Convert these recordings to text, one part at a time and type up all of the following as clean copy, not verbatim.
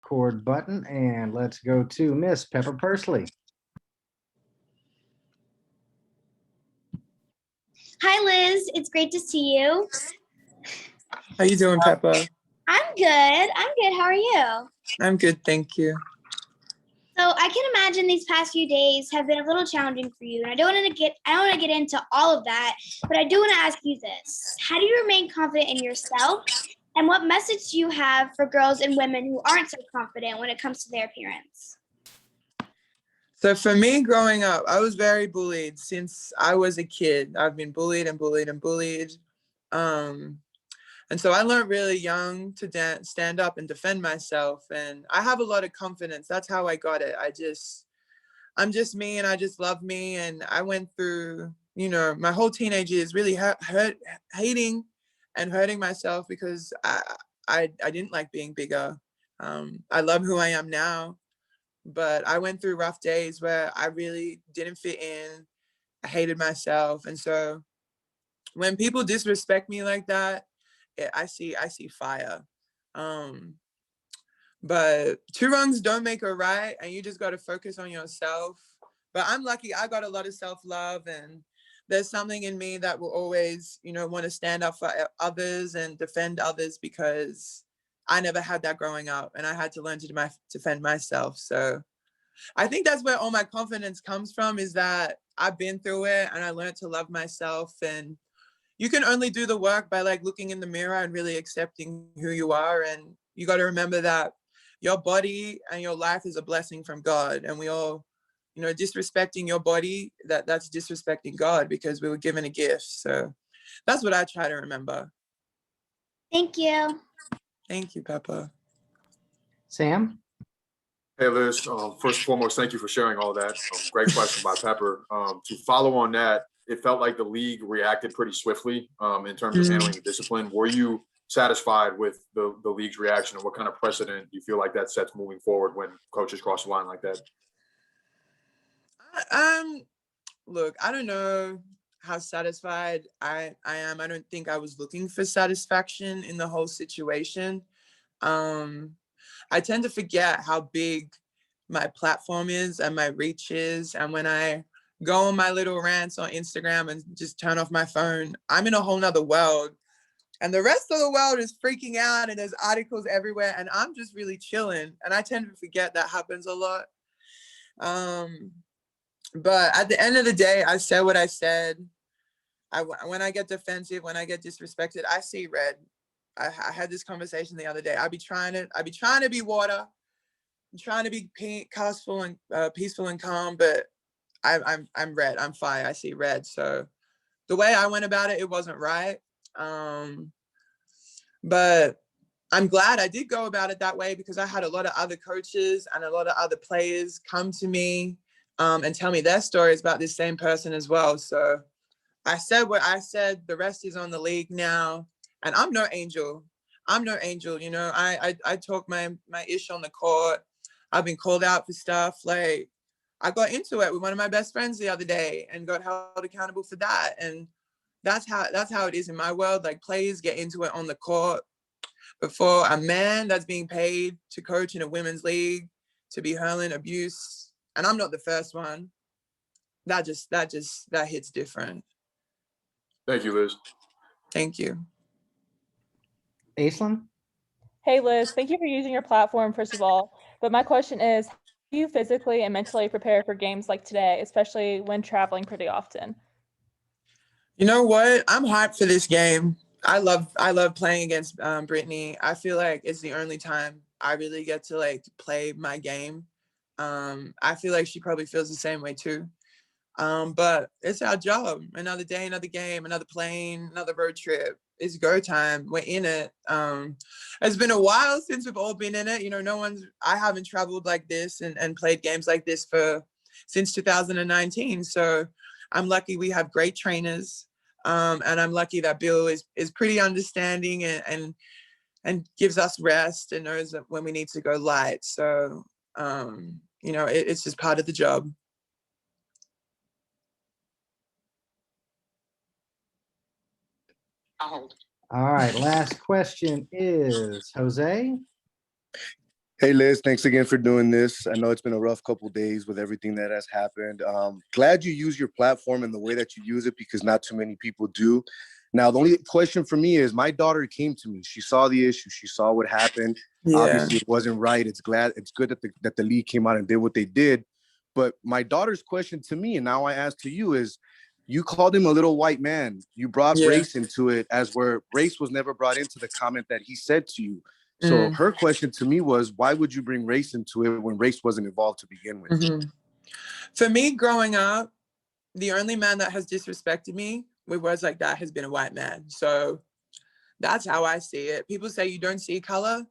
record button, and let's go to Miss Pepper Persley. Hi, Liz. It's great to see you. How you doing, Peppa? I'm good. How are you? I'm good, thank you. So I can imagine these past few days have been a little challenging for you, and I don't want to get into all of that, but I do want to ask you this: how do you remain confident in yourself, and what message do you have for girls and women who aren't so confident when it comes to their appearance? So for me, growing up, I was very bullied since I was a kid. I've been bullied and bullied and bullied. And so I learned really young to stand up and defend myself. And I have a lot of confidence. That's how I got it. I'm just me, and I just love me. And I went through, my whole teenage years really hating and hurting myself because I didn't like being bigger. I love who I am now, but I went through rough days where I really didn't fit in. I hated myself. And so when people disrespect me like that, I see fire. But two wrongs don't make a right, and you just got to focus on yourself. But I'm lucky. I got a lot of self-love, and there's something in me that will always, want to stand up for others and defend others, because I never had that growing up, and I had to learn to defend myself. So I think that's where all my confidence comes from, is that I've been through it and I learned to love myself. And you can only do the work by looking in the mirror and really accepting who you are. And you got to remember that your body and your life is a blessing from God. And we all, disrespecting your body, that's disrespecting God, because we were given a gift. So that's what I try to remember. Thank you. Thank you, Peppa. Sam? Hey, Liz. First and foremost, thank you for sharing all that. Great question by Pepper. To follow on that, it felt like the league reacted pretty swiftly in terms of handling the discipline. Were you satisfied with the league's reaction, and what kind of precedent do you feel like that sets moving forward when coaches cross the line like that? Look, I don't know how satisfied I am. I don't think I was looking for satisfaction in the whole situation. I tend to forget how big my platform is and my reach is. And when I go on my little rants on Instagram and just turn off my phone, I'm in a whole nother world. And the rest of the world is freaking out, and there's articles everywhere, and I'm just really chilling. And I tend to forget that happens a lot. But at the end of the day, I said what I said. When I get defensive, when I get disrespected, I see red. I had this conversation the other day. I be trying to be water. I'm trying to be peaceful and calm, but I'm red. I'm fire. I see red. So the way I went about it, it wasn't right. But I'm glad I did go about it that way, because I had a lot of other coaches and a lot of other players come to me and tell me their stories about this same person as well. So I said what I said. The rest is on the league now. And I'm no angel. I talk my ish on the court. I've been called out for stuff. I got into it with one of my best friends the other day and got held accountable for that. And that's how it is in my world. Players get into it on the court. But for a man that's being paid to coach in a women's league to be hurling abuse, and I'm not the first one, that hits different. Thank you, Liz. Thank you. Aislinn? Hey, Liz, thank you for using your platform, first of all. But my question is, how do you physically and mentally prepare for games like today, especially when traveling pretty often? You know what? I'm hyped for this game. I love playing against Brittany. I feel like it's the only time I really get to play my game. I feel like she probably feels the same way too. But it's our job. Another day, another game, another plane, another road trip. It's go time. We're in it. It's been a while since we've all been in it. I haven't traveled like this and played games like this since 2019. So I'm lucky we have great trainers. And I'm lucky that Bill is pretty understanding and gives us rest and knows that when we need to go light. So, it's just part of the job. I'll hold. All right, last question is Jose. Hey Liz, thanks again for doing this. I know it's been a rough couple days with everything that has happened. Glad you use your platform in the way that you use it because not too many people do. Now, the only question for me is my daughter came to me. She saw the issue. She saw what happened. Yeah. Obviously, it wasn't right. It's good that the league came out and did what they did. But my daughter's question to me, and now I ask to you, is you called him a little white man. You brought Yeah. race into it as where race was never brought into the comment that he said to you. So her question to me was, why would you bring race into it when race wasn't involved to begin with? For me, growing up, the only man that has disrespected me with words like that has been a white man. So that's how I see it. People say you don't see color.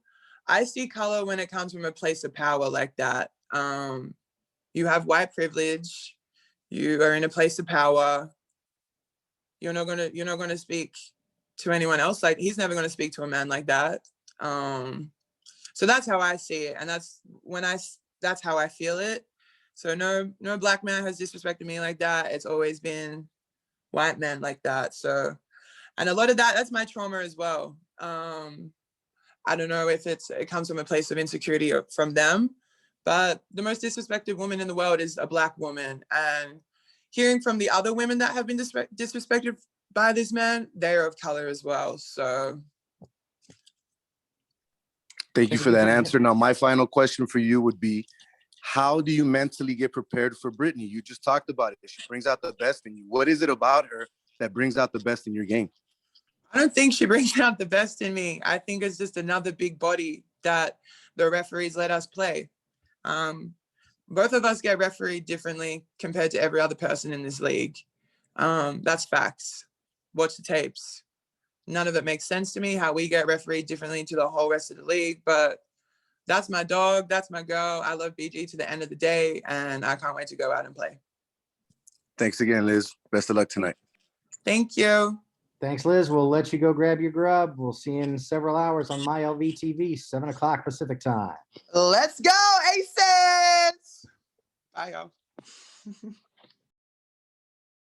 I see color when it comes from a place of power like that. You have white privilege. You are in a place of power. You're not gonna speak to anyone else. Like he's never gonna speak to a man like that. So that's how I see it, and that's how I feel it. So no black man has disrespected me like that. It's always been white men like that. So, and a lot of that's my trauma as well. I don't know if it comes from a place of insecurity or from them, but the most disrespected woman in the world is a black woman. And hearing from the other women that have been disrespected by this man, they're of color as well. So. Thank you for that answer. Now, my final question for you would be, how do you mentally get prepared for Brittany? You just talked about it. She brings out the best in you. What is it about her that brings out the best in your game? I don't think she brings out the best in me. I think it's just another big body that the referees let us play. Both of us get refereed differently compared to every other person in this league. That's facts. Watch the tapes. None of it makes sense to me how we get refereed differently to the whole rest of the league, but that's my dog. That's my girl. I love BG to the end of the day, and I can't wait to go out and play. Thanks again, Liz. Best of luck tonight. Thank you. Thanks, Liz. We'll let you go grab your grub. We'll see you in several hours on MyLV TV, 7 o'clock Pacific time. Let's go, Aces! Bye, y'all.